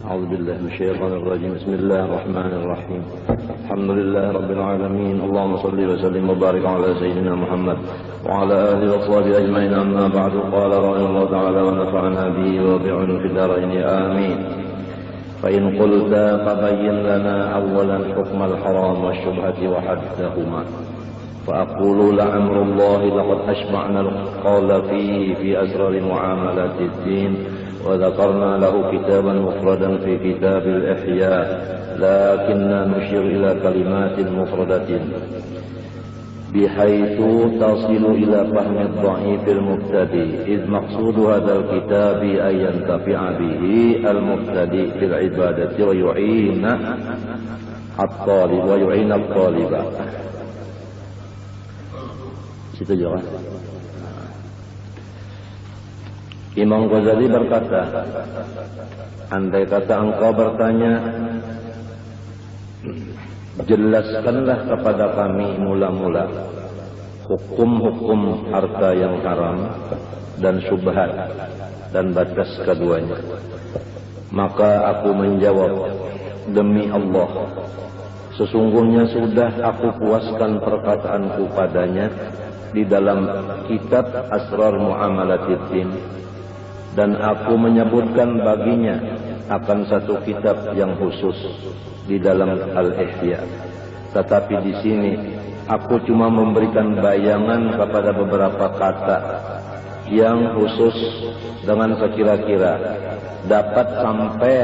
أعوذ بالله من الشيطان الرجيم. بسم الله الرحمن الرحيم. الحمد لله رب العالمين. اللهم صل وسلم وبارك على سيدنا محمد وعلى آله وصحبه أجمعين. أما بعد، قال رحمه الله تعالى ونفعنا به وبعلومه في الدارين آمين. فإن قلت فبين لنا أولا حكم الحرام والشبهة وحدهما، فأقول لعمر الله لقد أشبعنا القول فيه في أسرار معاملات الدين، وذكرنا له كتابا مفردا في كتاب الإحياء، لكننا نشير إلى كلمات مفردة بحيث تصل إلى فهم الضعيف المبتدئ، إذ مقصود هذا الكتاب أن ينتفع به المبتدئ في العبادة ويعين الطالب. Situ juga. Imam Ghazali berkata, andai kata engkau bertanya, jelaskanlah kepada kami mula-mula hukum-hukum harta yang haram dan syubhat dan batas keduanya. Maka aku menjawab, demi Allah, sesungguhnya sudah aku puaskan perkataanku padanya di dalam kitab Asrar Mu'amalatin, dan aku menyebutkan baginya akan satu kitab yang khusus di dalam Al-Ihya. Tetapi di sini aku cuma memberikan bayangan kepada beberapa kata yang khusus dengan sekira-kira dapat sampai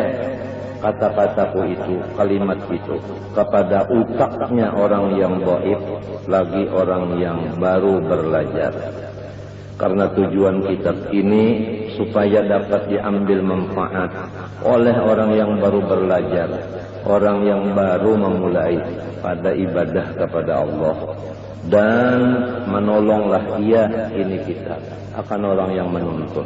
kata-kataku itu, kalimat itu kepada utaknya orang yang dhaif, lagi orang yang baru belajar. Karena tujuan kitab ini supaya dapat diambil manfaat oleh orang yang baru belajar, orang yang baru memulai pada ibadah kepada Allah, dan menolonglah ia, ini kitab, akan orang yang menuntut.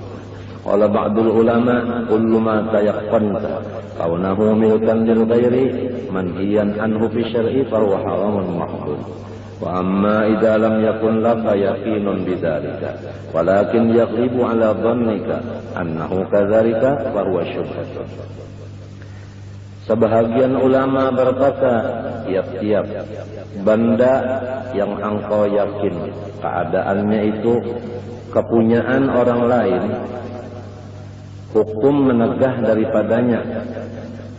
Qala ba'dul ulama, kullu ma tayaqqanta kaunahu milkan lil ghairi manhiyan anhu fi syar'i fa huwa haramun mahdhur. Wa amma idza lam yakun laka yaqinun bidzalika walakin yaghlibu ala dhannika annahu kadzalika fa huwa syubhatun. Sebahagian ulama berkata, tiap-tiap benda yang engkau yakin keadaannya itu kepunyaan orang lain, hukum menegah daripadanya,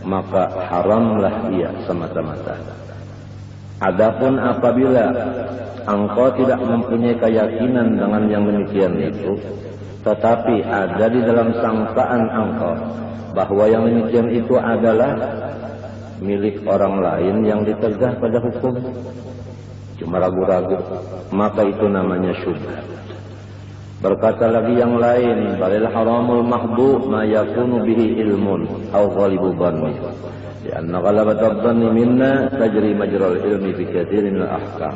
maka haramlah ia semata-mata. Adapun apabila engkau tidak mempunyai keyakinan dengan yang demikian itu, tetapi ada di dalam sangkaan engkau bahwa yang demikian itu adalah milik orang lain yang ditegah pada hukum, cuma ragu-ragu, maka itu namanya syubhat. Berkata lagi yang lain, balil haramul mahdu ma yakunu bihi ilmun aw ghalibu dhanni, lianna ghalabat adh-dhanni minna tajri majral ilmi fi katsirin al-ahkam.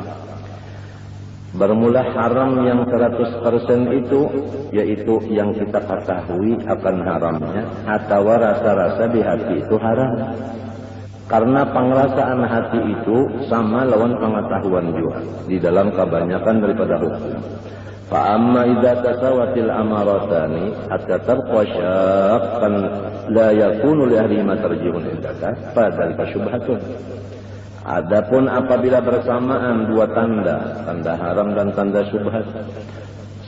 Bermula haram yang 100% itu, yaitu yang kita ketahui akan haramnya atau rasa-rasa di hati itu haram. Karena pengrasaan hati itu sama lawan pengetahuan juga di dalam kebanyakan daripada hukum. Fa amma idza tasawatil amaratani hatta tabqa syaqqan la yakunu li ahli ma tarjihun indaka fa dzalika syubhatun. Adapun apabila bersamaan dua tanda, tanda haram dan tanda syubhat,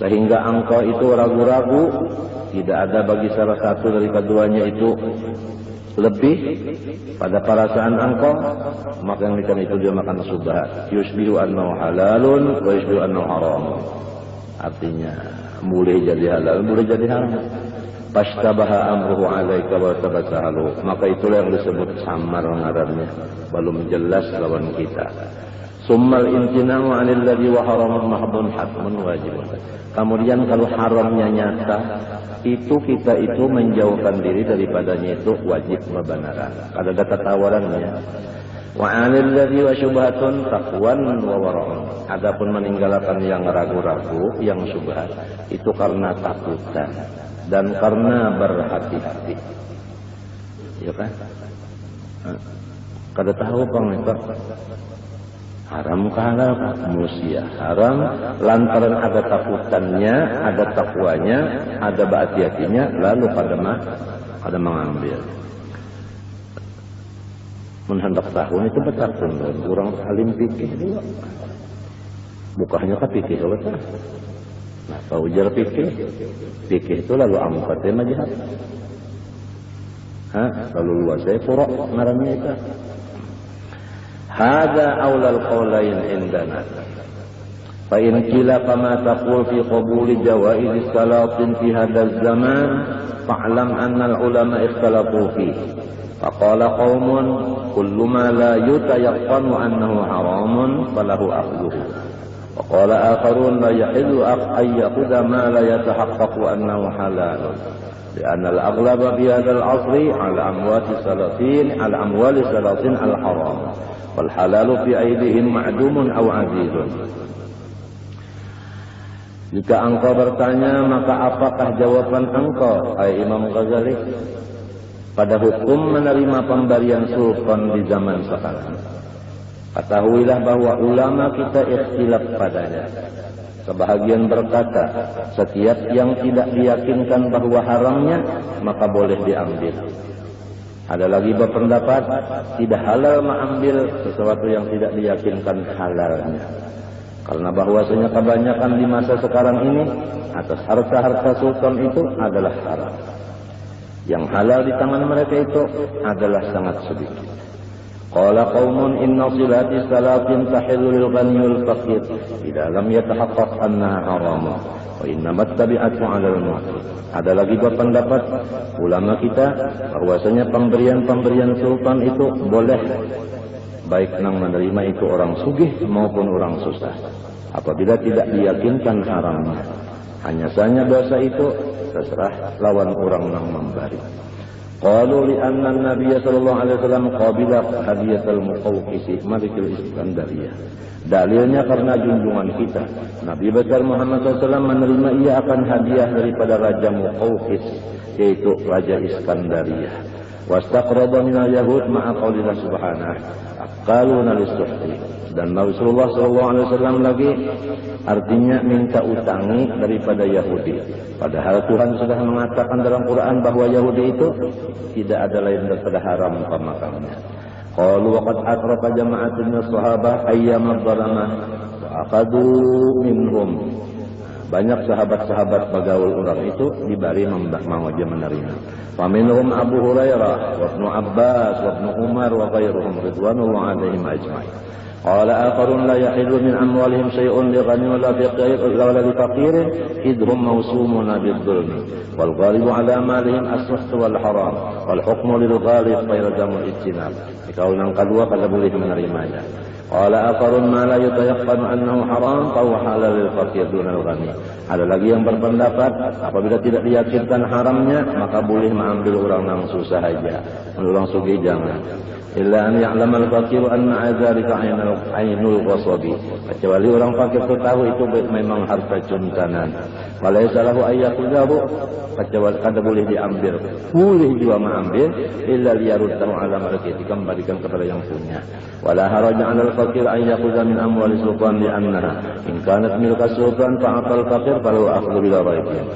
sehingga engkau itu ragu-ragu, tidak ada bagi salah satu dari keduanya itu lebih pada perasaan engkau, maka yang demikian itu dia makan syubhat. Yusbihu annahu halalun wa yusbihu annahu haram. Artinya boleh jadi halal, boleh jadi haram. Pashtabaha amruhu alaika wa tabasahalu, maka itulah yang disebut samar ngarannya, belum jelas lawan kita. Summal imtina'u 'anil ladzi wa haramun mahdhun hatmun wajib. Kemudian kalau haramnya nyata, itu kita itu menjauhkan diri daripadanya itu wajib kebenaran. Ada data tawarannya. Wa 'anil ladzi wa syubhatun taqwan wa wara'un. Adapun meninggalkan yang ragu-ragu, yang syubhat, itu karena takutan dan karena berhati-hati. Ya kan? Kada tahu bang itu haram ke halal, musia haram lantaran ada takutannya, ada takwanya, ada berhati-hatinya, lalu pada mengambil. Menghendak tahun itu betak pun orang alim fikih juga. Bukanya ke fikih betul. Nah, kalau ujar fikih itu lalu ampat majhab. Lalu luasnya furu' ngarannya itu. Hada aulal qaulain indana. Fa in qila fama taqul fi qabuli jawaiz salatin fi hadzal zaman fa'lam anna al ulama ikhtalafu fihi. Faqala qaumun kullu ma la yutayaqqanu annahu haramun falahu akhdhuhu. Waqala akharun la yahillu an ya'khudha ma la yatahaqqaqu annahu halal. Lianna al-aghlaba fi hadzal 'asri 'ala amwali salatin al-haram. Wal halalu fi aydihim ma'dumun aw 'azizun. Jika engkau bertanya, maka apakah jawaban engkau, hai Imam Ghazali, pada hukum menerima pemberian sultan di zaman sekarang? Ketahuilah bahwa ulama kita ikhtilaf padanya. Sebahagian berkata, setiap yang tidak diyakinkan bahwa haramnya, maka boleh diambil. Ada lagi berpendapat, tidak halal mengambil sesuatu yang tidak diyakinkan halalnya. Karena bahwasanya kebanyakan di masa sekarang ini, atas harta-harta sultan itu adalah haram. Yang halal di tangan mereka itu adalah sangat sedikit. Qala qaumun inna silati salatin tahillu lil ghani wal faqir idza lam yatahaqqaq annaha haram wa innamat tabi'atu 'ala al-mu'min. Ada lagi berpendapat ulama kita bahwasanya pemberian-pemberian sultan itu boleh, baik yang menerima itu orang sugih maupun orang susah, apabila tidak diyakinkan haramnya. Hanya saja dosa itu terserah lawan orang yang memberi. Qalu li anna an-nabiy sallallahu alaihi wasallam qabila hadiyatul muqawqis malikul Iskandariyah. Dalilnya karena junjungan kita, Nabi besar Muhammad SAW menerima ia akan hadiah daripada Raja Muqawqis, yaitu Raja Iskandariyah. Wastaqrada minal yahud ma'a qaulillah subhanahu aqaluna lis-suhti. Dan Rasulullah SAW lagi artinya minta utangi daripada Yahudi. Padahal Tuhan sudah mengatakan dalam Quran bahwa Yahudi itu tidak ada lain daripada haram pemakannya. Qalu waqad atrafa jama'atun minas sahabah ayyama dhalamah wa aqadu minhum. Banyak sahabat-sahabat bagaul orang itu diberi mengaji menerima. Faminhum Abu Hurairah wa Ibnu Abbas wa Ibnu Umar wa ghairuhum ridwanullahi alaihim ajma'in. Qala akharun la yahillu min amwalihim shay'un li ghani wa la faqir idhum mawsumuna bidh-dhulm wal ghalibu ala malihim as-suht wal haram wal hukmu lil ghalib ghayra damul ijtinab. Kaul yang kedua kada boleh menerimanya. Qala akharun ma la yutayaqqanu annahu haram fa huwa halal lil faqir dunal ghani. Ada lagi yang berpendapat apabila tidak diyakinkan haramnya maka boleh mengambil orang yang susah saja, orang sugih jangan. Illa an ya'lamal faqiru anna adzalika ainul ghasabi. Kecuali orang fakir itu tahu itu memang harta juntanan. Walaysa lahu ayyakhudahu, kecuali kada boleh diambil. Boleh juga mengambil illa liyaruddahu ala maliki, dikembalikan kepada yang punya. Wala haraja 'alal faqir an yakhudha min amwali sultan li annaha in kanat milka sultan fa'aqal faqir falahu akhdhu bila raibin.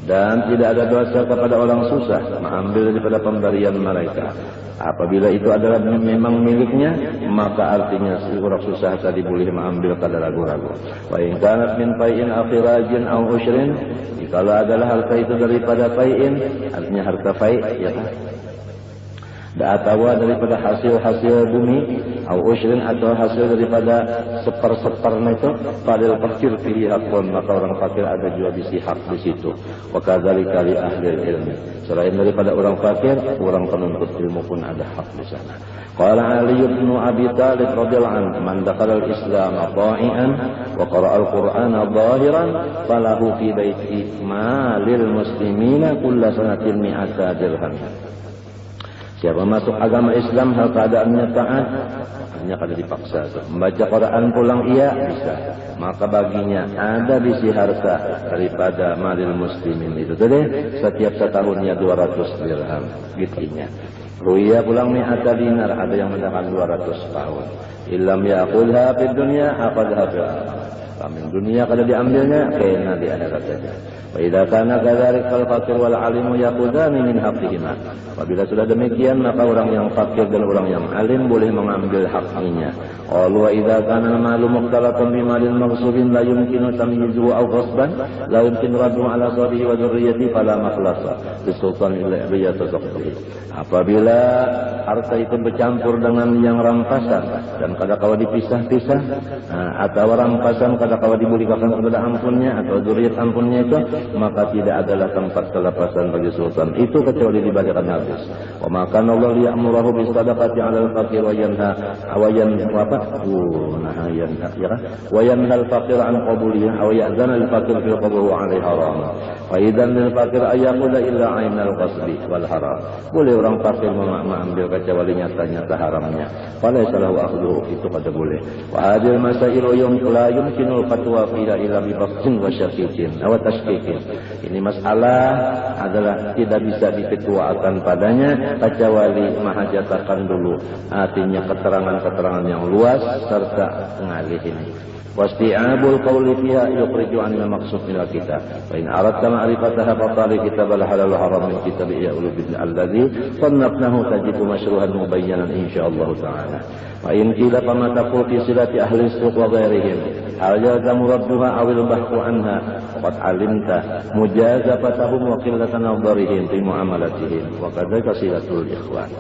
Dan tidak ada dosa kepada orang susah mengambil daripada pemberian mereka. Apabila itu adalah memang miliknya, maka artinya si orang susah tadi boleh mengambil kada ragu-ragu. Wa in kanat min fai'in akhirajin aw ushrin, kalau adalah harta itu daripada fai'in, artinya harta fai', ya kan? Atau daripada hasil bumi, atau ushrin atau hasil daripada seper-sepernya itu, padahal fakir pilih hakun, maka orang fakir ada juga bisi hak di situ. Wa kadzalika li ahli ilmi. Selain daripada orang fakir, orang penuntut ilmu pun ada hak di sana. Qala Ali bin Abi Thalib radhiyallahu anhu, man dakhala al-Islam dha'ian wa qara'a al-Qur'ana dhahiran falahu fi baiti malil muslimina kulla sanatin mi'ata dirham. Siapa masuk agama Islam hal keadaannya taat, hanya kada dipaksa. Membaca Quran pulang ia bisa, maka baginya ada bisi harta daripada malil muslimin itu tadi setiap setahunnya 200 dirham gitunya. Ruya pulang mi'ata dinar, ada yang mendapatkan 200 tahun. Illam ya'khudha fid dunya akhadha fil akhirah. Dunia kada diambilnya kena di akhirat saja. Wa idza kana kadzalika al-faqir wal 'alimu yaqudani min haqqihima. Apabila sudah demikian, maka orang yang fakir dan orang yang alim boleh mengambil haknya. Qalu wa idza kana al-malu mukhtalatan bi malin maghsubin la yumkinu tamyizuhu aw ghasban la yumkinu raddu 'ala sadihi wa dhurriyyati fala makhlasa bisultan illa yatasaqqih. Apabila harta itu bercampur dengan yang rampasan dan kadang-kala dipisah-pisah, atau rampasan kadang-kala diberikan kepada ampunnya atau dzurriyyat ampunnya itu, maka tidak adalah tempat kelepasan bagi sultan itu kecuali dibalikan habis. Wa maka Allah ya'muruhu bis sadaqati 'alal faqir wa yanha wa yanha al-faqir an qabuliha wa ya'zana al-faqir fi qabuli 'alaihi haram. Fa idzan lil faqir ayyaqula illa 'ainal qasbi wal haram. Boleh orang fakir mengambil kecuali nyata-nyata haramnya. Fala salahu akhdhu, itu kada boleh. Wa hadil masailu la yumkinu fatwa ila bi baqtin wa syakikin aw tashkikin. Ini masalah adalah tidak bisa diketuakan padanya kecuali mahajatakan dulu, artinya keterangan-keterangan yang luas serta pengalih ini. Wasti'abul qawli fiha yukhriju 'anil maqsud min al-kitab. Fa in aradta ma'rifataha fatali kitab al-halal haram min kitab ya ulubid alladhi sannafnahu tajidu masyruhan mubayyanan insyaallah ta'ala. Wa in qila fama taqul fi silati ahli suq wa ghairihim hal yalzamu radduha aw al-bahthu anha faqad 'alimta mujazafatahum wa qillatan nadharihim fi muamalatihim wa kadzalika silatul ikhwan.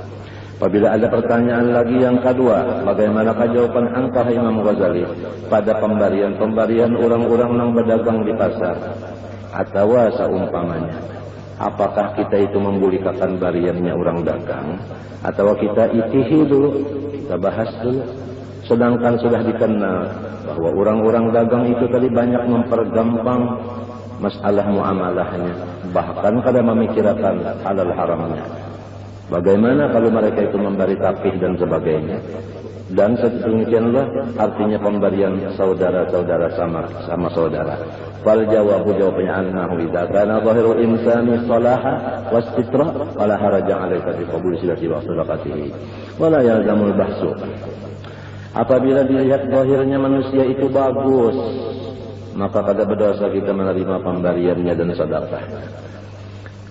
Apabila ada pertanyaan lagi yang kedua, bagaimanakah jawaban engkau Imam Ghazali pada pemberian orang-orang yang berdagang di pasar atau seumpamanya? Apakah kita itu membolehkan bariannya orang dagang atau kita itihi dulu, kita bahas dulu? Sedangkan sudah dikenal bahwa orang-orang dagang itu tadi banyak mempergampang masalah muamalahnya, bahkan kada memikirkan halal haramnya. Bagaimana kalau mereka itu memberi tapih dan sebagainya? Dan sedemikianlah artinya pemberian saudara-saudara sama saudara. Fal jawabannya annahu idza kana zahirul insani salaha wastitra fala haraja 'alaika bi qabul silati wa sadaqatihi wala yalzamul bahsu. Apabila dilihat zahirnya manusia itu bagus, maka kada berdosa kita menerima pemberiannya dan sedekahnya.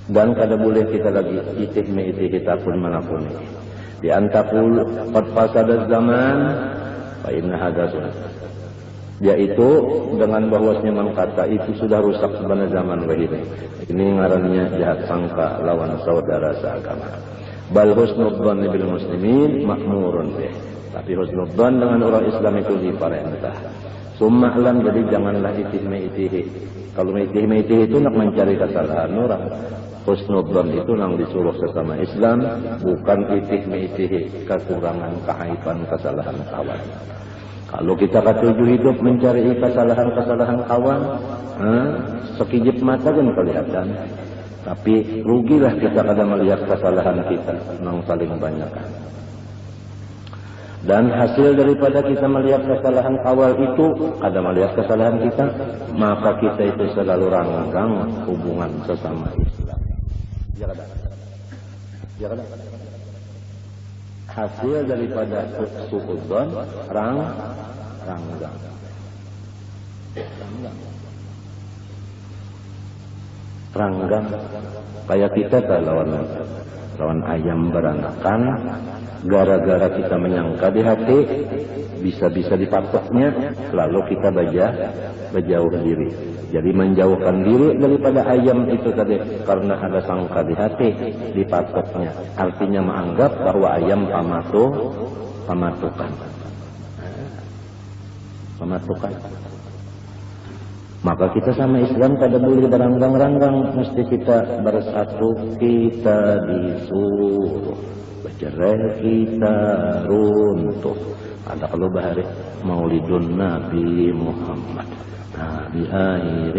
Dan kada boleh kita lagi itih kita pun manapun. Di antakul qad fasada zaman fa inna hadasun. Yaitu dengan bahwasanya mengkata itu sudah rusak sebenarnya zaman ini. Ini ngarannya jahat sangka lawan saudara seagama. Bal husnudzan bil muslimin makmurun bih. Tapi husnudzan dengan orang Islam itu diperintah. Summa lam, jadi janganlah itih. Kalau itih itu nak mencari kesalahan orang. Husnudzan itu yang disuruh sesama Islam, bukan itih-mitih kekurangan, keaiban, kesalahan kawan. Kalau kita ketujuh hidup mencari kesalahan-kesalahan kawan, sekijip mata kan kelihatan. Tapi rugilah kita kadang melihat kesalahan kita yang paling banyak. Dan hasil daripada kita melihat kesalahan kawan itu, kadang melihat kesalahan kita, maka kita itu selalu ranggang hubungan sesama Islam. Ya kan? Hasil daripada suudzon ranggang. Kayak kita lawan ayam beranakan, gara-gara kita menyangka di hati, bisa-bisa dipatoknya, lalu kita berjauh diri. Jadi menjauhkan diri daripada ayam itu tadi karena ada sangka di hati, dipatoknya. Artinya menganggap bahwa ayam pamatukan. Maka kita sama Islam kada boleh beranggang-ranggang, mesti kita bersatu, kita disuruh, bercerai kita runtuh. Ada kalau bahari Maulidun Nabi Muhammad. Di akhir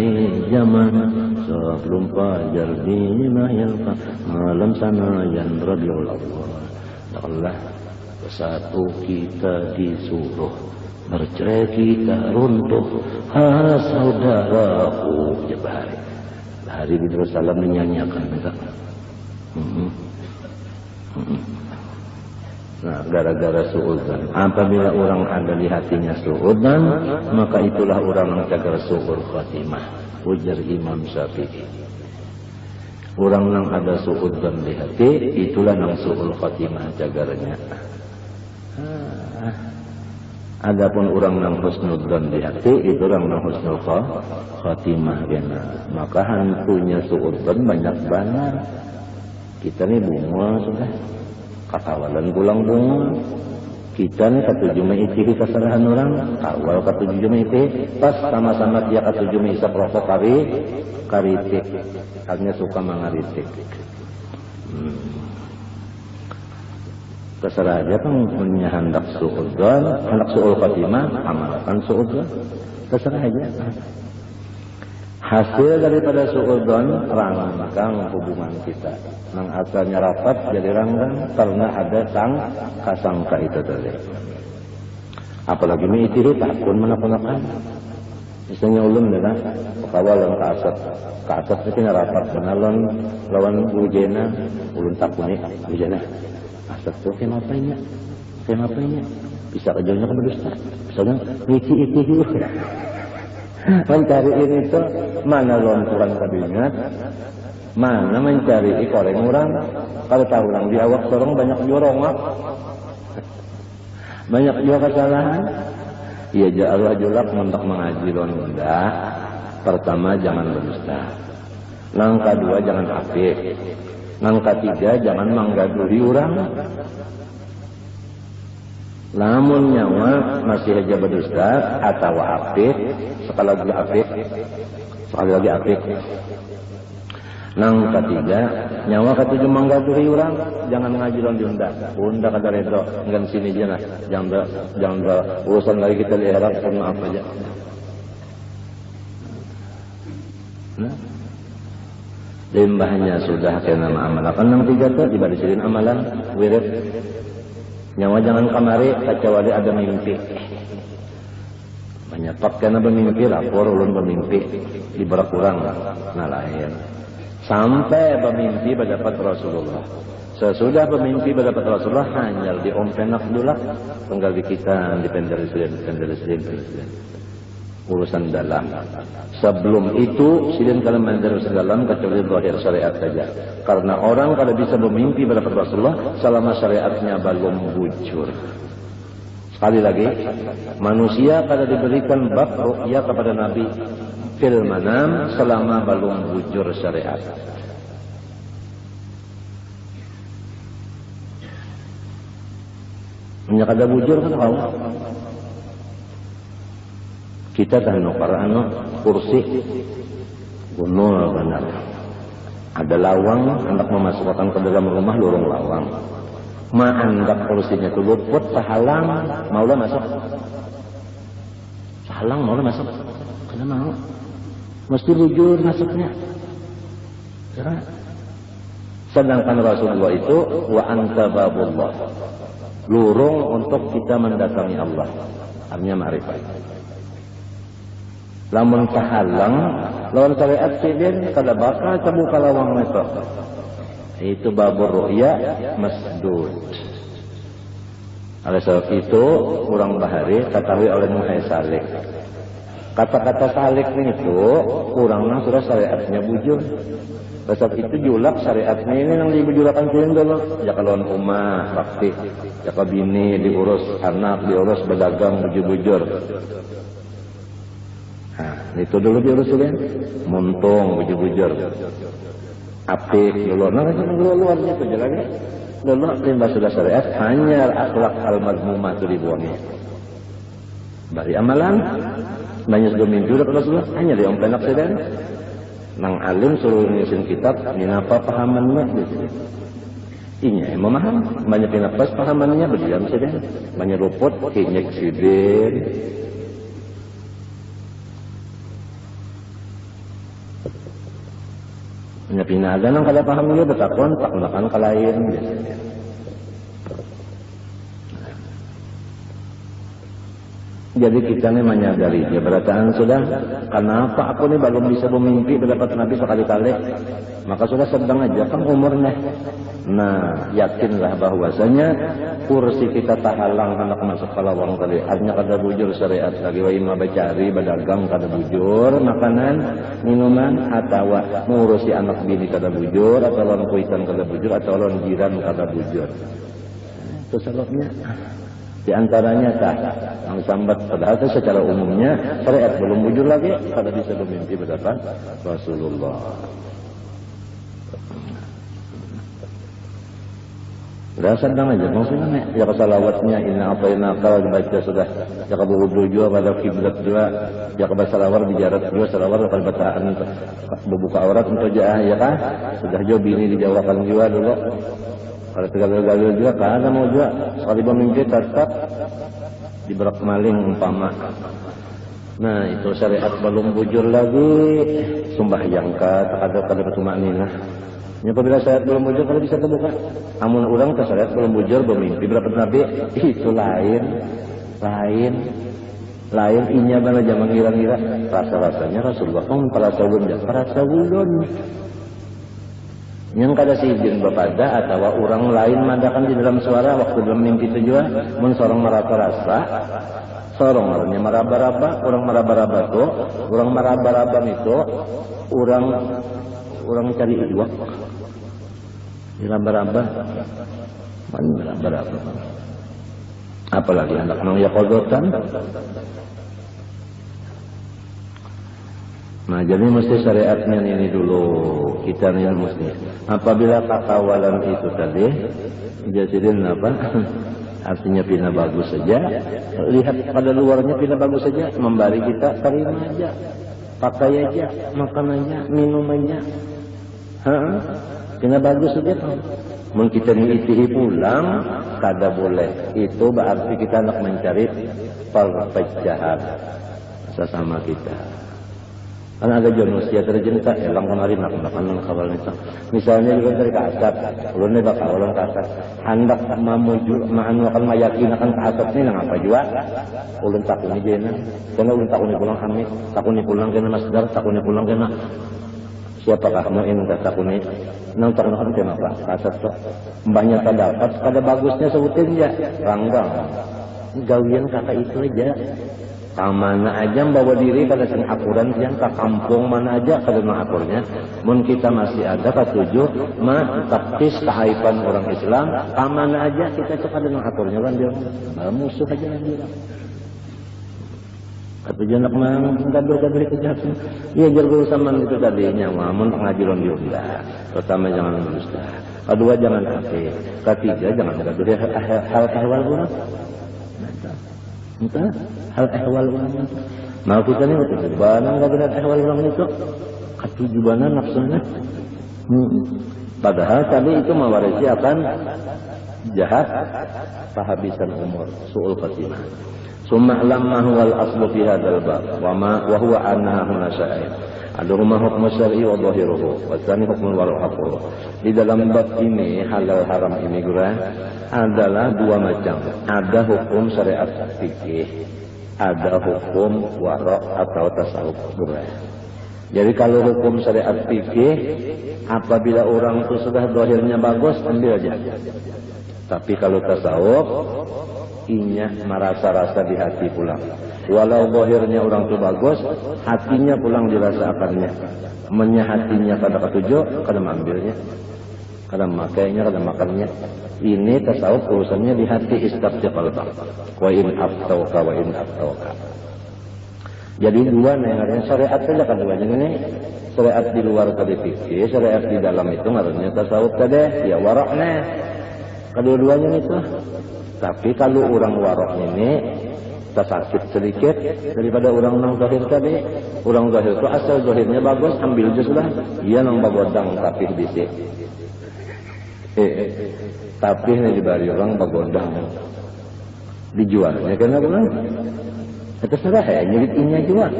zaman sebelum fajar dilahirkan malam sana yang Rabiul Awwal. Allah bersatu kita disuruh, bercerai kita runtuh. Saudaraku, ya bahari di Rasulullah menyanyikan juga. Nah, gara-gara suudzon. Apabila orang ada di hatinya suudzon, maka itulah orang yang cagar suul khatimah. Ujar Imam Syafi'i. Orang yang ada suudzon di hati, itulah yang suul khatimah cagarnya. Adapun orang yang husnudzon di hati, itu orang yang husnul khatimah. Maka hantunya suudzon banyak banget. Kita nih bunga sudah. Katawalan pulang bunga. Kita nih ketujuh mengisi kesalahan orang. Awal ketujuh mengisi. Pas sama-sama dia ketujuh mengisi rokok karitik. Hanya suka mengaritik. Terserah aja kan punya hendak suudzon. Hendak suul khatimah. Amalkan suudzon. Terserah aja. Hasil daripada suudzon rangkang hubungan kita. Nang asalnya rapat jadi rangkang karena ada kasangka itu tadi. Apalagi ini itu takun menakunakan. Misalnya ulun adalah kawalan ke asap itu rapat benalon lawan bujena ulun takuni bujena. Asap tuh kenapa ini? Bisa kejauhnya ke berdusta. Misalnya ngiki juga. Mencari ini tuh mana lonturan kabinet, mana mencari koreng orang. Kalau tahu orang di awak sorong banyak jorongak, banyak juga kesalahan. Iya Allah julak untuk mengaji londa. Pertama jangan berdusta, langkah dua jangan hafif, langkah tiga jangan menggaduhi orang. Namun nyawa masih aja berdusta atau hafif, sekali lagi hafif. Nang ketiga, nyawa ketujuh menggaduhi orang, jangan ngaji lon diunda. Unda kata redro, enggak sini aja lah. Jangan urusan lagi kita lihat sama apa aja. Nah, limbahnya sudah kena amalan. Nang tiga tuh dibarisin amalan, wirid. Nyawa jangan kamari kecuali ada mimpi. Menyetok karena bermimpi, lapor ulun bermimpi di berkurang nah lain. Sampai bermimpi berdapat Rasulullah. Sesudah bermimpi berdapat Rasulullah hanya di ompenak dulu tinggal di kita di penderislim. Urusan dalam. Sebelum itu silin kalau menderis dalam kecuali zahir syariat saja. Karena orang kalau bisa bermimpi berdapat Rasulullah selama syariatnya belum bujur. Sekali lagi, manusia kalau diberikan bab ru'ya kepada Nabi fil manam selama belum bujur syariat. Hanya kada bujur kan kau. Kita kan kursi gunul benar. Ada lawang hendak memasukkan ke dalam rumah lorong lawang. Anggap kursinya itu luput sahalang maulah masuk. Sahalang maulah masuk. Kada mau. Mesti bujur masuknya. Ya. Sedangkan Rasulullah itu wa anta babullah. Lurung untuk kita mendatangi Allah. Artinya ma'rifat. Lamun tahalang lawan syariat sidin kada bakal terbuka lawang itu. Itu babur ru'ya masdud. Oleh sebab itu kurang bahari ketahui oleh Muhammad Salik. Kata-kata salik itu kurangnya sudah syariatnya bujur. Oleh sebab itu julak syariatnya ini yang dibujurakan sidin dulu. Jaka lawan umah bakti, jaka bini diurus anak diurus berdagang bujur-bujur. Nah, itu dulu diurusin, muntung, bujur-bujur, apik, dulu, nah luar itu jalannya, dulu limbah sudah syariat, hanya akhlak al-mazmumah itu dibuangnya. Bari amalan, banyak sudah mimpi udah Rasulullah, hanya di ompenak sedang, nang alim suruh ngisiin kitab, ini apa pahamannya gitu. Ini memaham, banyak pinapas pahamannya berdiam sedang, banyak luput, kinyek sidin. Pindah-pindah nang kada paham dia bertakon tak makan kalain biasanya. Jadi kita nih menyadari dia berataan sudah, kenapa aku nih belum bisa bermimpi mendapat Nabi sekali-kali, maka sudah sedang aja kan umurnya. Nah, yakinlah bahwasanya kursi kita tak halang anak masuk kalawang tadi. Artinya kada bujur syariat lagi wa imma bacari badagang kada bujur, makanan, minuman atau ngurusi anak bini kada bujur, atau lawan kuitan kada bujur, atau lawan jiran kada bujur. Itu sebabnya. Di antaranya yang sambat, padahal itu secara umumnya syariat belum bujur lagi kada bisa bermimpi berdapat Rasulullah. Udah sedang aja maksudnya ya salawatnya inna apaina kalau dibaca sudah ya kabudu juga pada kiblat juga ya salawat bijarat juga salawat pada bacaan membuka aurat untuk jaah ya kan sudah jauh bini dijawabkan juga dulu. Kalau tegal-tegal juga kan ada mau juga sekali bermimpi tetap diberak maling umpama. Nah itu syariat belum bujur lagi sembahyang ada betumak nina. Ya apabila syariat belum bujur kalau bisa terbuka. Amun orang ke syariat belum bujur bermimpi berapa Nabi itu lain inya bana zaman ngira-ngira rasa-rasanya Rasulullah para ulun yang kada sidin bepada atau orang lain madakan di dalam suara waktu dalam mimpi itu juga mun sorong merasa-rasa sorong orangnya meraba-raba orang meraba-raba itu orang meraba-raba itu orang cari iwak meraba-raba meraba-raba apalagi anak nang yakodotan. Nah jadi mesti syariatnya ini dulu kita nih mesti apabila kakawalan itu tadi jadiin apa artinya pina bagus saja lihat pada luarnya pina bagus saja membari kita terima aja pakai aja makan aja minum aja pina bagus saja mungkin kita itihi pulang kada boleh itu berarti kita nak mencari perpecahan sesama kita. Kan ada manusia terjenta elang kemarin nak makan kawal itu. Misalnya juga dari kasat, ulun ni bakal ulun kasat. Hendak mamuju akan mayakinakan kasat ni nang apa juga. Ulun takuni jena. Karena ulun takuni pulang kami, takuni pulang kena masdar, takuni pulang kena siapakah muin takuni. Nang takuni kena apa? Kasat tu. Mbahnya tak dapat, kada bagusnya sebutin ya. Ranggang. Gawian kata itu aja. Mana aja bawa diri kada sing akuran yang ke kampung mana aja kada mengakurnya. Mun kita masih ada ketujuh tapis kehaifan orang Islam, mana aja kita cepat dengan akurnya kan dia. Musuh aja yang bilang. Ketujuh nak gaduh-gaduh itu jatuh. Iya jago sama itu tadinya mun ngajiron juga. Pertama jangan dusta. Kedua jangan kafir. Ketiga jangan gaduh hal ehwal buruk. Entah hal ehwal orang itu. Mau kita ni tujubanan enggak benar ehwal orang itu. Ketujubanan nafsunya. Padahal tadi itu mewarisi akan jahat kehabisan umur, su'ul khatimah. Summa lamma huwal aslu fi hadzal bab wa huwa annaha huna syai'. Aduhuma hukmu syar'i wa dhahiruhu wa tsani hukmul wara'u. Di dalam bab ini halal haram ini gura adalah dua macam. Ada hukum syariat fikih, ada hukum wara' atau tasawuf gura. Jadi kalau hukum syariat fikih apabila orang itu sudah zahirnya bagus ambil aja. Tapi kalau tasawuf inya merasa-rasa di hati pulang. Walau zahirnya orang itu bagus, hatinya pulang dirasakannya. Hatinya kada ketujuh, kada mengambilnya. Kada makainya, kada makannya. Ini tasawuf urusannya di hati istabti qalbak. Wa in aftauka wa in aftauka. Jadi dua yang artinya syariat saja kan dua ini. Syariat di luar tadi fikih, syariat di dalam itu artinya tasawuf tadi, ya waraknya. Kedua-duanya itu. Tapi kalau orang warak ini tersakit sedikit daripada orang nang zahir tadi. Orang zahir itu asal zahirnya bagus, ambil aja sudah. Dia nang bagodang tapi bisik. Tapi ini dibari orang bagodang. Dijualnya kena bukan? Itu sudah ya, nyeritinnya jual.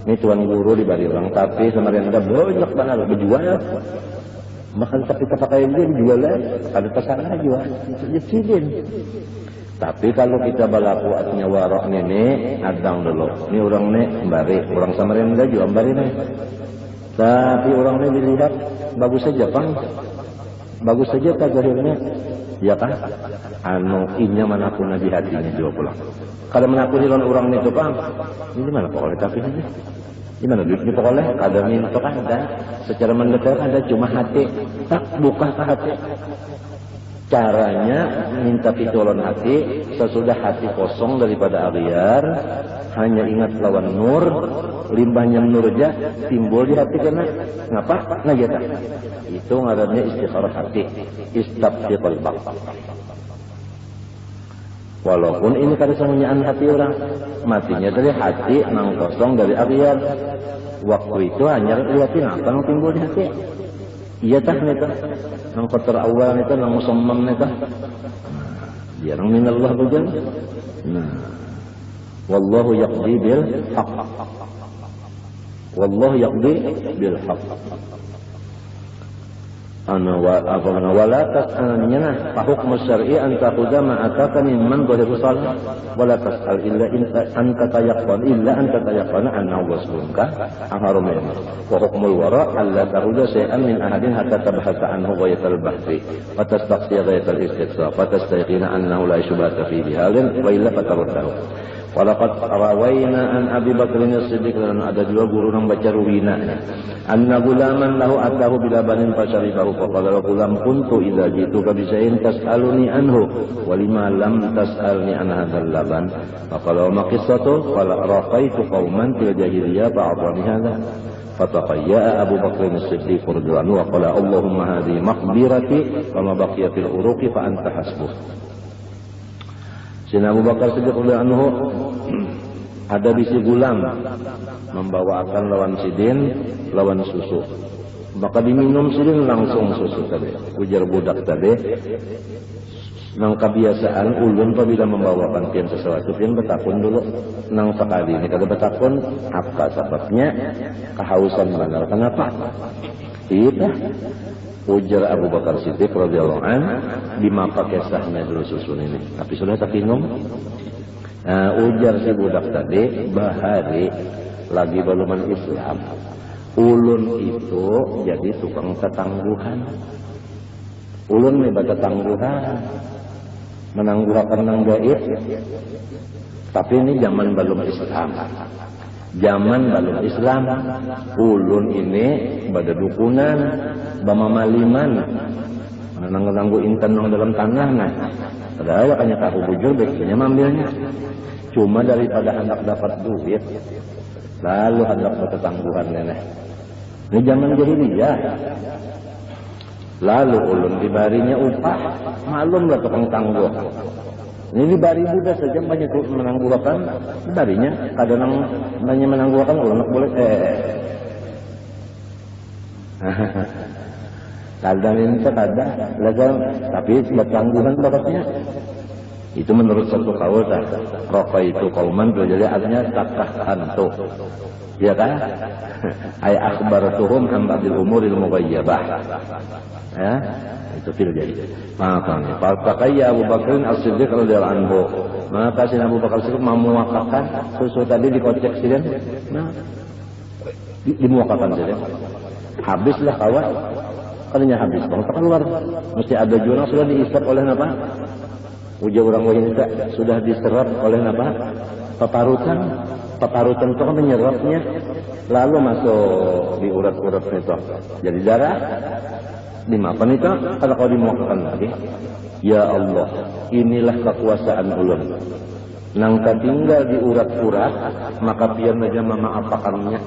Ini tuan guru dibari orang tapi kemarin ada banyak banget berjual. Makan tapi tak pakai dia dijual ada pasangan jual. Jadi Tapi kalau kita balaku artinya warok nene adang dulu. Ini orang ne mbari, orang Samarinda juga mbari ne. Tapi orang ne dilihat bagus saja Bang. Bagus saja tak zahirnya. Ya kan? Anu inya manapun di hatinya juga pulang. Kalau menakuni orang itu Bang. Ini mana pokoknya tapi ini. Di mana duitnya pokoknya ada minta kan ada. Secara mendekat ada cuma hati. Tak buka ke hati. Caranya minta pitulun hati sesudah hati kosong daripada aghyar, hanya ingat lawan nur, limbahnya nur aja timbul di hati kena ngapa? Najata. Itu ngarannya istikharah hati, istabtiqal baq. Walaupun ini kada sembunyian hati orang, matinya dari hati nang kosong dari aghyar. Waktu itu hanya lihatin apa yang timbul di hati. Iya tah neta, nang kotor awal neta, nang musammam neta. Dia nang minallah bukan. Nah, wallahu yaqdi bil haqq. Wallahu yaqdi bil haqq. Ana wala tas'alna fa hukmu syar'i an ta'khudha ma ataka mimman dhahir salah wala tas'al illa anta tayaqqana annahu wasbunka ahrum wa hukmul wara alla ta'khudha shay'an min ahadin hatta tabhasa anhu ghayatal bahthi wa tastaqsi ghayatal istiqsa fa tastayqina annahu la shubhata fi bihalin wa illa fataruddahu. Walaqad rawayna an Abi Bakr as-Siddiq, dan ada dua guru yang baca ruwina anna gulaman lahu atahu bila banin fasharibahu faqala gulam kuntu idza jituka bi shay'in tas'aluni anhu wa lima lam tas'alni an hadzal laban faqala ma qissatu qala raqaitu qauman fil jahiliyah fa'atani hadha fataqayya Abu Bakr as-Siddiq radhiyallahu anhu wa qala Allahumma hadhihi maqbirati wa ma baqiya fil uruqi fa anta hasbuh. Sina Abu Bakar Siddiq radhiyallahu anhu ada bisi gulam membawakan lawan sidin, lawan susu. Maka diminum sidin langsung susu tadi. Ujar budak tadi, nang kebiasaan ulun apabila membawakan pian sesuatu pian betakun dulu. Nang sekali ini kada betakun apa sebabnya? Kehausan benar. Kenapa? Iya. Ujar Abu Bakar Siddiq radhiyallahu an dimaka kisahnya dulu susun ini. Tapi sudah tak minum. Ujar si budak tadi bahari lagi baluman Islam. Ulun itu jadi tukang tetangguhan. Ulun nih tetangguhan. Menangguhakan nang gaib. Tapi ini zaman balum Islam. Zaman balum Islam, ulun ini pada dukunan, bamamaliman, nanggu intan nang dalam tanah, nah, padahal hanya tahu bujur, baiknya mambilnya. Cuma daripada hendak dapat duit, lalu hendak bertetangguhan nenek. Ini zaman jahiliyah. Lalu ulun dibarinya upah, malum lah tukang tangguh. Ini dibari budak saja banyak menangguhkan, dibarinya kadang banyak menangguhkan ulun boleh kadang ini kadang legal, tapi bertangguhan bakatnya. Itu menurut satu kaul dah. Rokok itu kauman jadi artinya takah hantu. Ya kan? Ay akhbaratuhum an ba'dil umuril mughayyabah. Ya, itu fil jadi. Makanya faltaqayya Abu Bakr as-Siddiq radhiyallahu anhu. Maka si Abu Bakar Siddiq memuakakan susu tadi dikocek sidin. Nah, dimuakakan sidin. Habislah kawan. Katanya habis. Bang keluar. Mesti ada jurang sudah diisap oleh apa? Ujar orang wanita sudah diserap oleh apa? Paparutan. Paparutan itu kan menyerapnya, lalu masuk di urat-urat itu. Jadi darah dimakan itu, kalau kau dimuakakan lagi, ya Allah, inilah kekuasaan ulun. Nang tinggal di urat-urat, maka pian aja memaapakannya.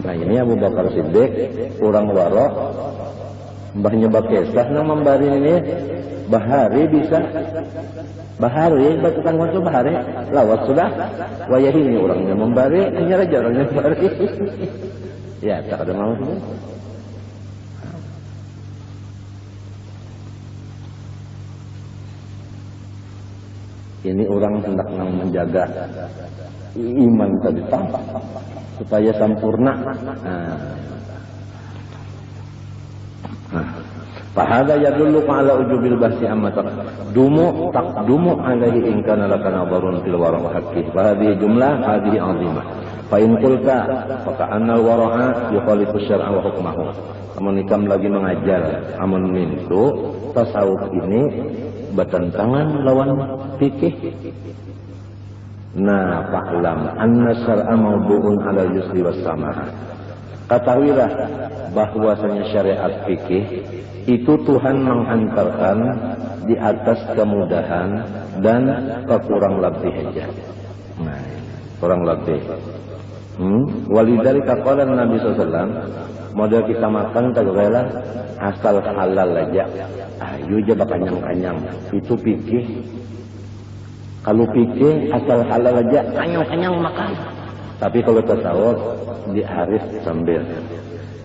Nah ini Abu Bakar Siddiq, orang warok, mbahnya Bakesah nang membari ini, bahari bisa. Bahari, batu tangguhan itu bahari. Lawat sudah. Wayah ini orangnya membari, hanya raja orangnya membari. Ya, tak ada mau. Ini orang hendak menjaga iman tadi supaya sempurna. Fahada yadulluka ala ujubil bahsi amma taqdumu taqdumu alaihi in kana laka nadharun fil wara' haqqi. Fa hadhihi jumlah hadhihi 'azimah. Fa in qulta fa ka'anna al-wara'a yukhalifu syar'a wa hukmahu. Amun ikam lagi mengajar amun mintu tasawuf ini bertentangan lawan fikih. Nah, fa'lam anna syar'a mawdu'un 'ala yusri was samah. Ketahuilah bahwasanya syariat fikih itu Tuhan menghantarkan di atas kemudahan dan kekurang lebih aja. Nah, kurang lebih. Walidari kaqala Nabi SAW, model kita makan kagak asal halal aja. Ayo aja bakanyang-kanyang. Itu fikih. Kalau fikih asal halal aja, kanyang-kanyang makan. Tapi kalau tasawuf diarif sambil.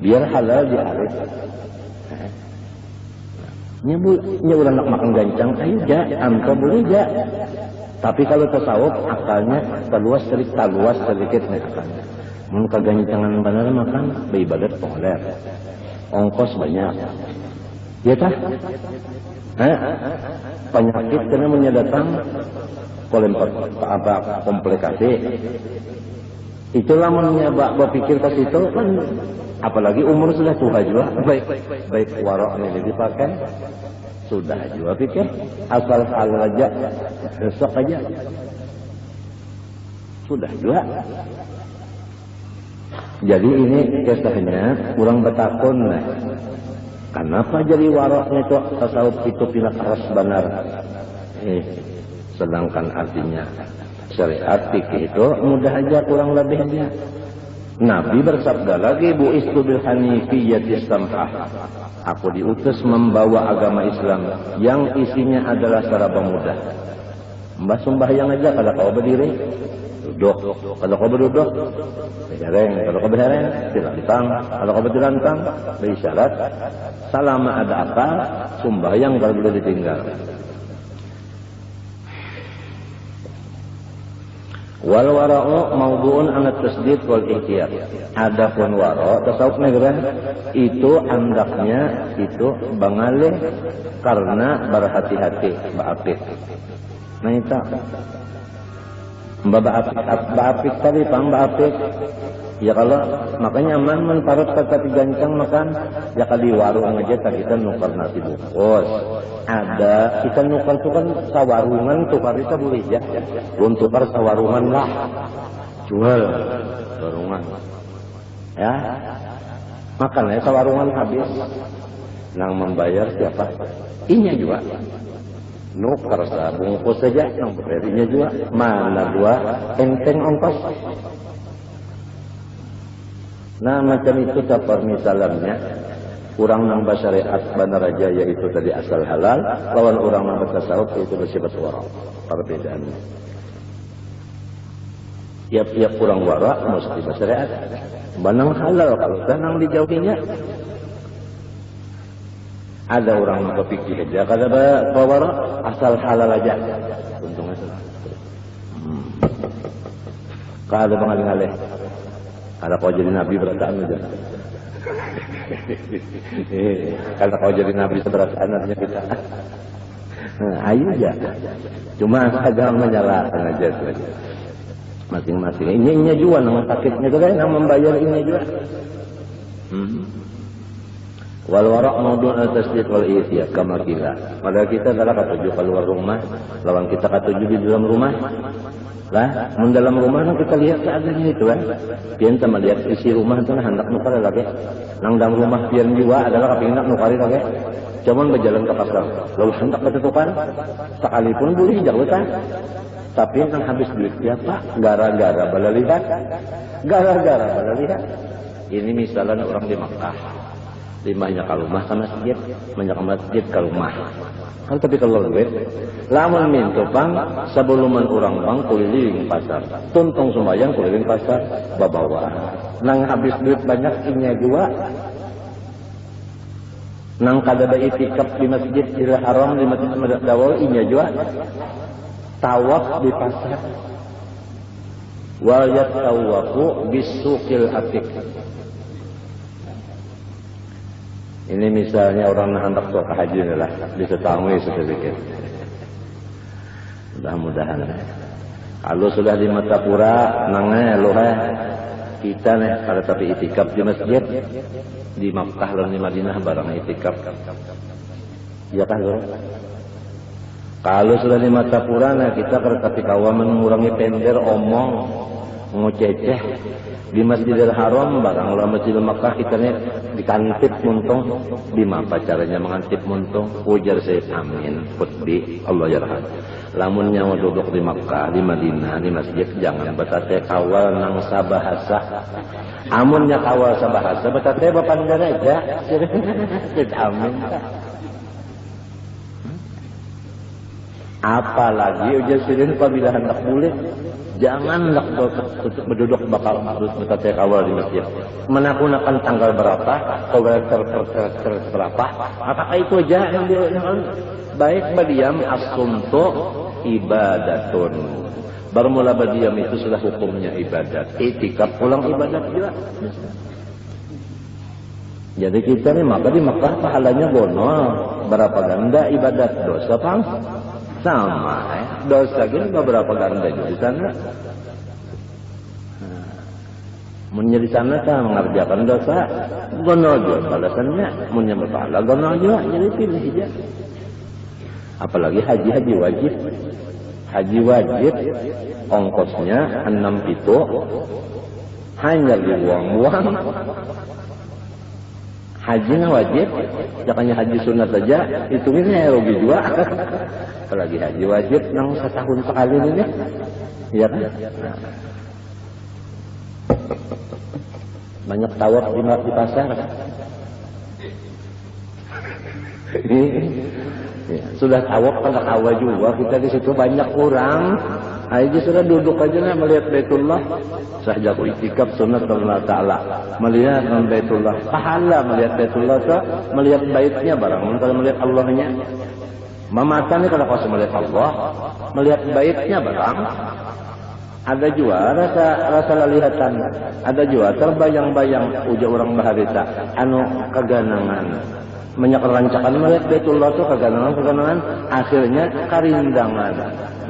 Biar halal diarif. Nya ulah nak makan gancang, ayo ja, angka boleh ja. Tapi kalau tasawuf akalnya taluas sedikit nih akalnya. Mun kagancangan benar makan beibadat populer. Ongkos banyak. Ya tah? Penyakit kena menyadatang apa komplikasi. Itulah menyebab berpikir ke situ kan, apalagi umur sudah tua juga, baik warok ini dipakai sudah juga pikir asal halal aja besok aja sudah juga. Jadi ini kisahnya kurang betakun lah. Kenapa jadi waroknya itu tasawuf itu pindah keras benar? Sedangkan artinya syariat fikih itu mudah aja kurang lebihnya. Nabi bersabda lagi, bu'istu bil hanifiyyati samhah. Aku diutus membawa agama Islam yang isinya adalah secara mudah. Mbah sembahyang aja kalau kau berdiri, duduk. Kalau kau berduduk, berhereng. Kalau kau berhereng, dilantang. Kalau kau berlantang, berisyarat. Selama ada akal, sembahyang baru boleh ditinggal. Wal wara'u mawdu'un 'ala tasdid wal ihtiyat. Adapun wara' tasawuf negara itu andaknya itu bangalih karena berhati-hati, baapik. Nah itu baapik tadi pang baapik. Ya kalau makanya aman menparut kata gancang makan ya kali warung aja tak kita nukar nasi bungkus. Ada kita nukar itu kan sawarungan tukar itu boleh ya. Untuk tukar sawarungan lah. Jual warungan. Ya. Makannya sawarungan habis. Nang membayar siapa? Inya juga. Nukar sabungkus saja nang bayarnya juga. Mana dua enteng ongkos. Nah macam itu tak misalannya orang nambah syariat benar aja yaitu tadi asal halal lawan orang nambah tasawuf itu bersifat wara. Perbedaannya tiap-tiap orang wara mesti bersyariat banang halal kalau senang dijauhinya. Ada orang yang berpikir aja kalau wara asal halal aja untungnya kalau ada pengalih-alih kalau kau jadi nabi berasaan aja. Kalau kau jadi nabi seberasaan artinya kita. Ayo aja. Cuma agama menyalahkan aja saja. Masing-masing. Ini juga nama sakitnya juga yang membayar ini juga. Wal wara' mawdu'un al-tasdid wal ihtiyat kama qila. Padahal kita adalah katujuh keluar rumah, lawan kita katujuh di dalam rumah. Lah, dalam rumah kan kita lihat keadaannya itu kan. Pian sama lihat isi rumah itu hendak nukar lagi. Nang dalam rumah pian juga adalah kepingin nak nukari lagi. Cuman berjalan ke pasar. Lalu hendak ketutupan, sekalipun boleh jauh kan. Tapi nang habis duit ya Pak, gara-gara bala lihat. Gara-gara bala lihat. Ini misalnya orang di Makkah. Limahnya ke rumah ke masjid, banyak ke masjid ke rumah. Kan tapi kalau duit, lamun mintu pang sebuluman orang bang keliling pasar, tuntung sembahyang keliling pasar, babawa. Nang habis duit banyak inya juga. Nang kadada itikaf di Masjidil Haram di Masjid Nabawi inya juga. Tawaf di pasar. Wal yatawafu bisuqil atiq. Ini misalnya orang hendak sok haji lah, bisa tahu sedikit. Mudah-mudahan. Kalau sudah di Matapura, nangnya loh kita nih pada tapi itikaf di masjid di Makkah dan di Madinah barang itikaf. Ya kan loh. Kalau sudah di Matapura, nah kita ketika kawan mengurangi pender omong ngoceceh di Masjidil Haram barang ulah Masjidil Makkah kita nih dikantip muntung di apa caranya mengantip muntung ujar saya amin putih Allah yarham lamun nyawa duduk di Makkah di Madinah di masjid jangan batate kawal nang sabahasa amunnya kawal sabahasa batate bapandan aja amin apalagi ujar sidin apabila hendak boleh jangan berduduk bakal berkata awal di masjid. Menakunakan tanggal berapa, berapa? Apakah itu aja yang baik badiam as-sumtu ibadatun. Bermula badiam itu sudah hukumnya ibadat. Itikaf pulang ibadat juga. Jadi kita nih maka di Makkah pahalanya gonol. Berapa ganda ibadat dosa pang? Sama dosa gini beberapa ganda juga di sana. Munnya di sana kan mengerjakan dosa, gonol juga balasannya. Munnya berpahala gonol juga, jadi pilih aja. Apalagi haji wajib. Haji wajib ongkosnya 6 itu hanya dibuang-buang. Haji wajib, jangannya haji sunat saja, hitungnya rugi juga. Apalagi haji wajib nang setahun sekali ini, ya kan? Banyak tawaf di pasar. Ya, sudah tawaf kan kawa juga kita di situ banyak orang. Aja sudah duduk aja nih melihat Baitullah. Saja ku itikaf sunat Allah Taala. Melihat Baitullah, pahala melihat Baitullah tuh, melihat baitnya barang. Kalau melihat Allahnya, mamata nih kalau kau melihat Allah, melihat baitnya barang. Ada juga rasa lelihatan, ada juga terbayang-bayang uja orang baharita, anu keganangan. Menyekerancakan melihat Baitullah itu keganangan, akhirnya karindangan.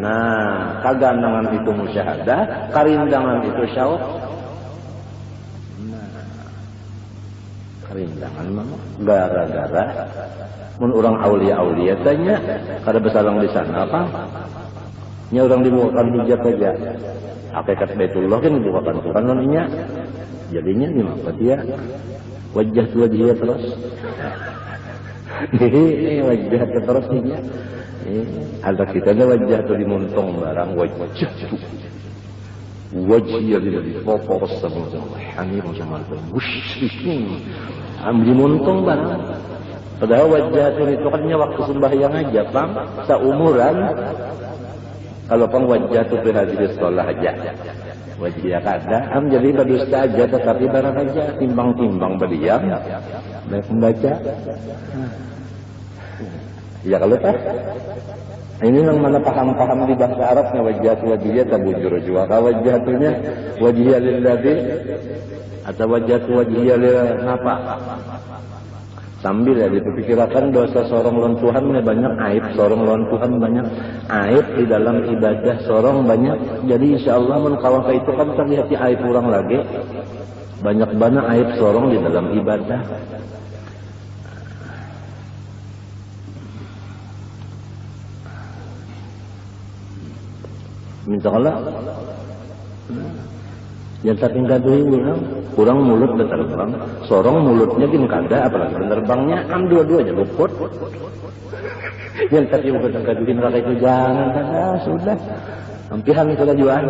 Nah, keganangan itu musyahadah, karindangan itu syauq. Nah, karindangan mah gara-gara mun orang aulia tanya kada besalang di sana apa? Nya orang dibukakan hijab aja. Hakikat Baitullah kan dibukakan Quran nonnya. Jadinya di mana dia? Wajah dia terus. Ini wajah terus dia. Ada kita ada wajah tu dimuntung barang wajah tu. Wajah yang fokus sama Hanif sama musyrikin. Dimuntung barang. Padahal wajah itu kan waktu sembahyang aja, Bang. Seumuran. Kalau pang wajah itu berhadir sekolah aja. Wajah kada, jadi berdusta aja, tetapi barang aja timbang-timbang berdiam, baik membaca. Ya kalau tak, ini yang mana paham-paham di bahasa Arabnya wajah tabujur juga. Wajahnya wajah lillahi atau wajah lil napa? Sambil ya dipikirkan dosa sorong lawan Tuhan banyak aib, sorong lawan Tuhan banyak aib di dalam ibadah sorong banyak. Jadi insya Allah kalau itu kan terlihat aib kurang lagi. Banyak banget aib sorong di dalam ibadah. Minta Allah. Yang tapi gaduh kurang mulut berterbang, sorong mulutnya gini kada, apalagi penerbangnya dua-duanya luput. Yang tapi bukan gaduhin rasa itu jangan kada, sudah. Hampihan sudah jual.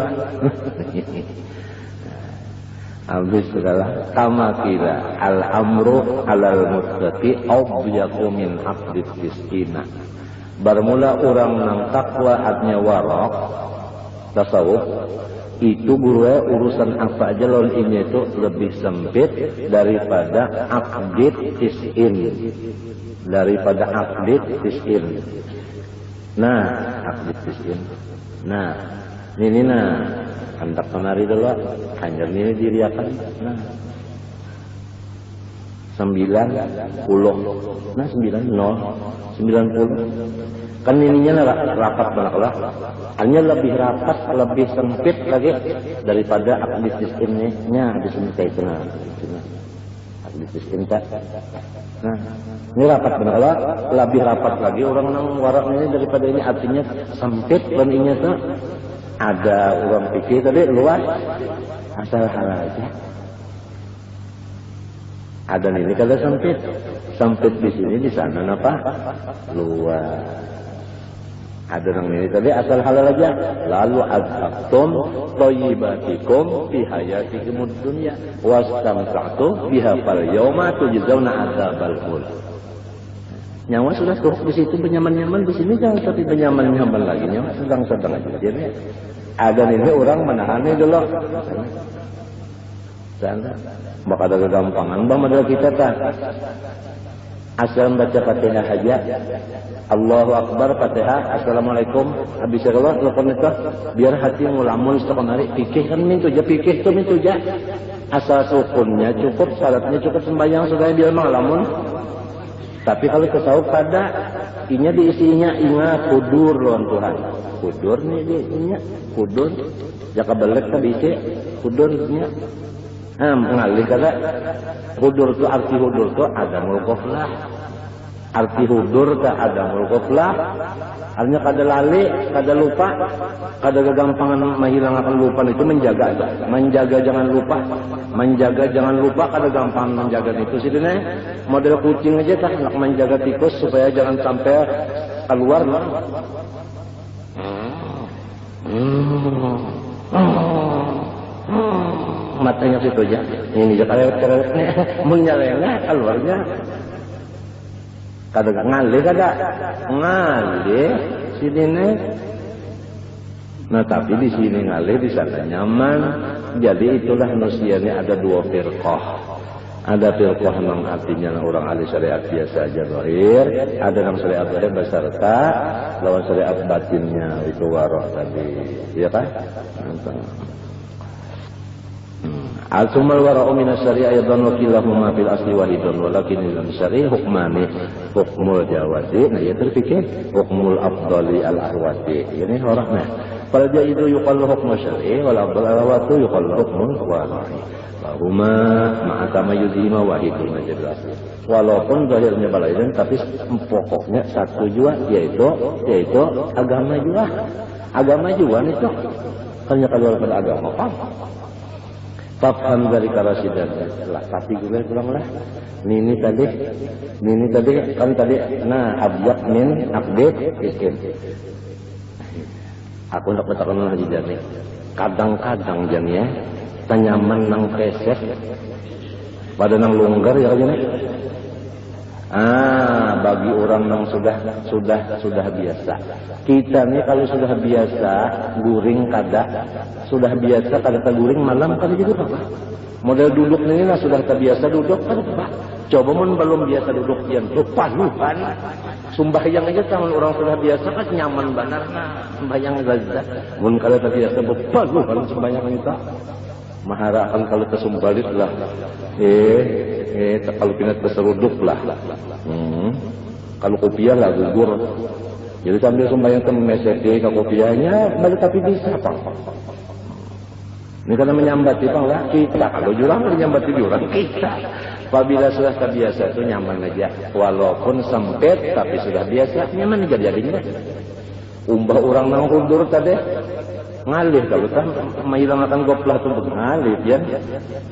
Habis segala tamakila al-amru alal muttaqi awbiyaku min aqdid tisina. Bermula orang nang takwa adnya warok tasawuf itu guru urusan apa aja lawan ini itu lebih sempit daripada aqdid tis'in. Daripada aqdid tis'in. Nah, aqdid tis'in. Nah, ini hendak menari dulu, hanya ini diriakan. Nah, 90. Nah 90 kan ininya rapat banget lah. Hanya lebih rapat, lebih sempit lagi daripada akdi sistemnya di sini kayak itu. Nah akdi sistem tak. Nah ini rapat benar lah, lebih rapat lagi orang nang warak ini daripada ini, artinya sempit dan ini tuh ada orang pikir tadi luas asal halal aja. Ada ini kalau sempit di sini, di sana apa? Luas. Ada yang ini tadi asal halal aja. Lalu azhabtum thayyibatikum fi hayatikumud dunya wastamta'tum biha fal yawma tujzauna adzabal khuld. Nyawa sudah cukup di situ, benyaman-nyaman di sini jangan tapi benyaman-nyaman lagi, nyawa sedang-sedang aja. Jadi ada ini orang menahannya dulu. Sana maka ada kegampangan bang modal kita tak. Asal baca Fatihah aja. Allahu Akbar Fatihah, Assalamualaikum, habis Allah telepon itu biar hati ngulamun sekonari fikih kan mintu aja, fikih tuh mintu aja. Asal sukunnya cukup, syaratnya cukup, sembahyang sudah biar ngulamun. Tapi kalau tasawuf pada inya diisinya ingat kudur lawan Tuhan. Kudur nih diisinya, kudur. Jaka belek kan diisi kudurnya. Mengalih kata hudur tu, arti hudur tu adamul ghaflah. Arti hudur tu adamul ghaflah. Artinya kada lali, kada lupa, kada kegampangan menghilangkan lupa itu menjaga aja. Menjaga jangan lupa, menjaga jangan lupa, kada gampang menjaga itu sih deh. Model kucing aja tak nak menjaga tikus supaya jangan sampai keluar lah. Matanya situ aja. Ini aja karewet nih, menyalengnya keluarnya. Kada ngalih sini nih. Nah tapi di sini ngalih, di sana nyaman. Jadi itulah nusianya ada dua firqah. Ada firqah yang artinya orang ahli syariat biasa aja zahir, ada yang syariat zahir beserta lawan syariat batinnya itu waroh tadi, ya kan? Al-sumal wara'u minas syari'a yadhan wa kilahuma fil asli wahidun walakin dalam syari'a hukmani hukmul jawadi. Nah ya terfikir hukmul afdali al-ahwati. Ini orangnya pada dia itu yuqallu hukmu syari'i wal afdal al-ahwatu yuqallu hukmul wara'i. Bahuma ma'atama yudhima wahidun najadul asli. Walaupun zahirnya balaidan tapi pokoknya satu jua yaitu agama jua. Agama jua itu hanya kalau pada agama apa? Fafham dari karasidan lah, tapi gue pulang lah. Ini tadi kan tadi, nah abjad min update isim. Aku nak katakan lagi jadi. Kadang-kadang jadinya tanyaman nang keset, pada nang longgar ya jadi. Bagi orang yang sudah biasa. Kita nih kalau sudah biasa guring sudah biasa kada guring malam kada juga apa. Model duduk ini lah sudah terbiasa duduk kada apa. Coba mun belum biasa duduk yang panuhan. Sembahyang aja tangan orang sudah biasa kan nyaman benar nah. Sembahyang lazat. Mun kada terbiasa bepanuhan sembahyang kita. Maharakan kalau tersumbalit lah. Kalau pinat terseruduk lah. Kalau kopiah lah gugur. Jadi sambil sembahyang meseti ke kopiahnya balik tapi bisa pak. Ini karena menyambati pak lah kita. Kalau jurang menyambati jurang kita. Apabila sudah terbiasa itu nyaman aja. Walaupun sempit tapi sudah biasa nyaman aja jadinya. Umbah orang nang hudur tadi. Ngalih kalau tak menghilangkan goplah tu ngalih ya.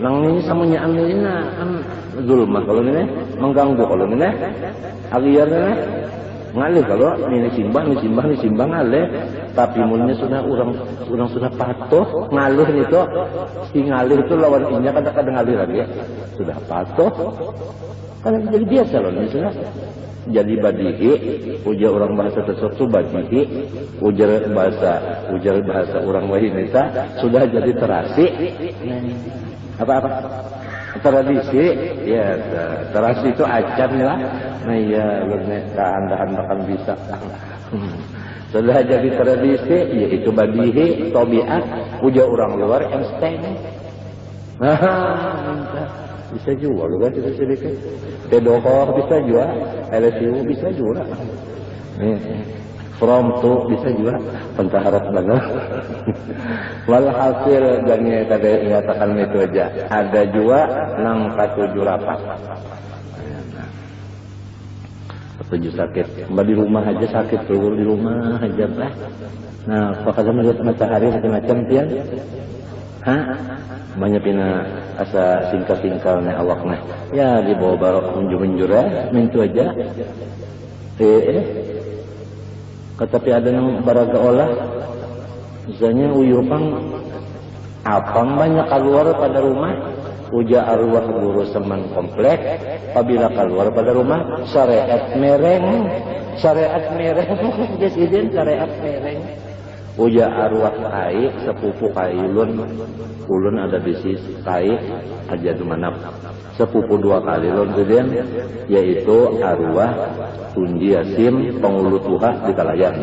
Nang ini samunya ini kan zulmah kalau ini mengganggu kalau ini agiarnya ngalih kalau ini simbah ngalih. Tapi mulanya sudah orang sudah patuh ngalih itu si ngalih itu lawan inya kadang-kadang ngalih lagi sudah patuh kan jadi biasa loh ini sudah. Jadi badihi, ujar orang bahasa tersebut badihi, ujar bahasa orang Wahinita sudah jadi terasi. Apa? Tradisi, ya terasi itu acan lah. Nah ya, anda kan bisa. Sudah jadi tradisi, yaitu badihi, tobiat, ujar orang luar insting. bisa jual kan itu sedikit. Pedokor bisa jual, LSU bisa jual. From to bisa juga pentaharap banget. Walhasil gani tadi mengatakan itu aja. Ada juga nang katujuh rapat. Tujuh sakit. Mbak di rumah aja sakit, keluar di rumah aja bah. Nah, pakada melihat matahari macam-macam pian. Hah? Banyak pina asa singkal-singkal nih awaknya. Ya dibawa barok menjur-menjur mintu aja. Tetapi ada yang baraga olah, misalnya uyupang, apang banyak keluar pada rumah, uja arwah guru seman komplek, apabila keluar pada rumah, syariat mereng, presiden syariat mereng, uja arwah kai, sepupu kailun, ulun ada bisnis kai, aja dimana, sepupu dua kali lon kemudian, yaitu arwah Tundi Yasim Pengulu Tuha di Kalayan.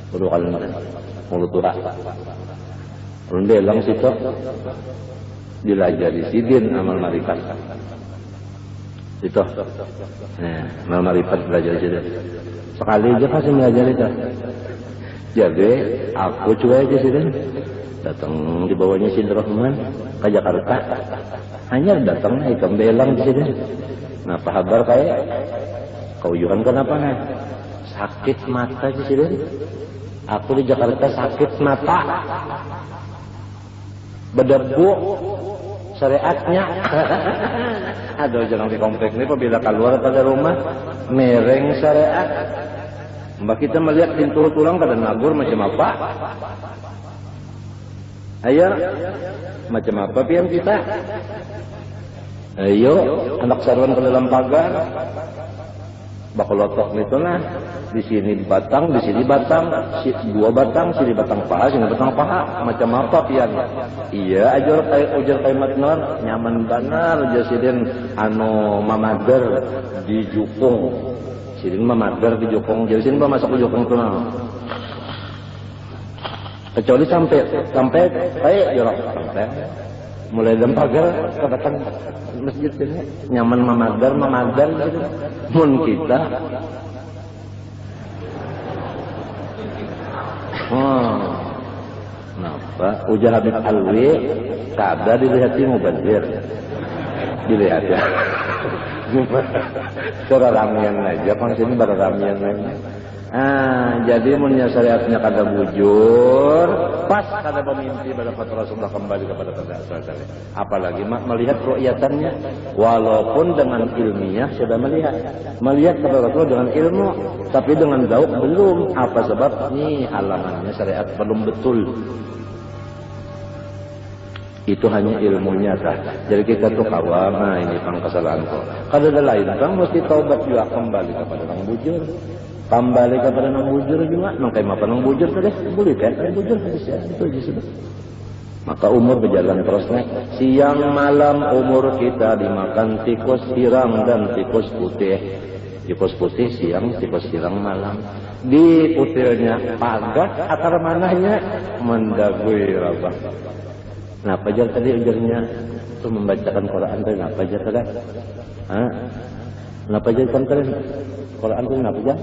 Kedua kali Pengulu Tuha. Runde lang situ dilajari sidin amal marifat. Itu. Nah, amal marifat belajar sidin. Sekali aja pasti belajar itu. Jadi aku cuy aja sidin. Datang di bawahnya Sidin Rahman ke Jakarta. Hanya datang ikam belang di sini. Nah, apa kabar kayak? Kauyuhan kenapa nih? Sakit mata di sini. Aku di Jakarta sakit mata. Berdebu syariatnya. Aduh, jangan di komplek ini apabila keluar pada rumah mereng syariat. Mbak kita melihat pintu tulang kada nagur macam apa? Ayo, macam apa pian kita? Ayo, anak sarwan ke dalam pagar. Bakolotok itu nah, di sini batang, di sini batang, dua batang, sini batang paha, sini batang paha. Macam apa pian? Iya, ujar kayak matnor, nyaman benar. Jasidin anu mamader di jukung, sidin mamader di jukung. Jadi sini masuk ke jukung tuh nah. Kecuali sampai kayak jorok sampai mulai dalam pagar katakan masjid ini nyaman mamadar gitu. Mun kita kenapa ujar Habib Alwi kada dilihat mubadir dilihat ya. Surah ramian aja kan sini baru ramian aja. Jadi munnya syariatnya kada bujur, pas kada memimpi pada fatwa Rasulullah kembali kepada asal syariat. Apalagi melihat ru'yatannya, walaupun dengan ilmiah sudah melihat kepada Rasulullah dengan ilmu, tapi dengan zauk belum. Apa sebab? Nih halangannya syariat belum betul. Itu hanya ilmunya dah. Jadi kita tuh kawal, nah ini pang kesalahan kok. Kada ada lain, kan mesti taubat juga kembali kepada orang bujur. Kembali kepada nang bujur juga, nang kayak apa nang bujur tadi, boleh kan? Bujur tadi itu aja sudah. Maka umur berjalan terus naik. Siang malam umur kita dimakan tikus hirang dan tikus putih. Tikus putih siang, tikus hirang malam. Di putilnya pagat, akar manahnya mendagui rabah. Nah, pajar tadi ujarnya itu membacakan Quran tadi, apa aja tadi? Kenapa aja kan kalian? Quran itu kenapa aja?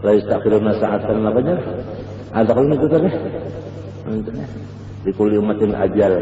La yastakhiruna sa'atan apa aja? Ada kalau itu tadi? Di kulli ummatin ajal.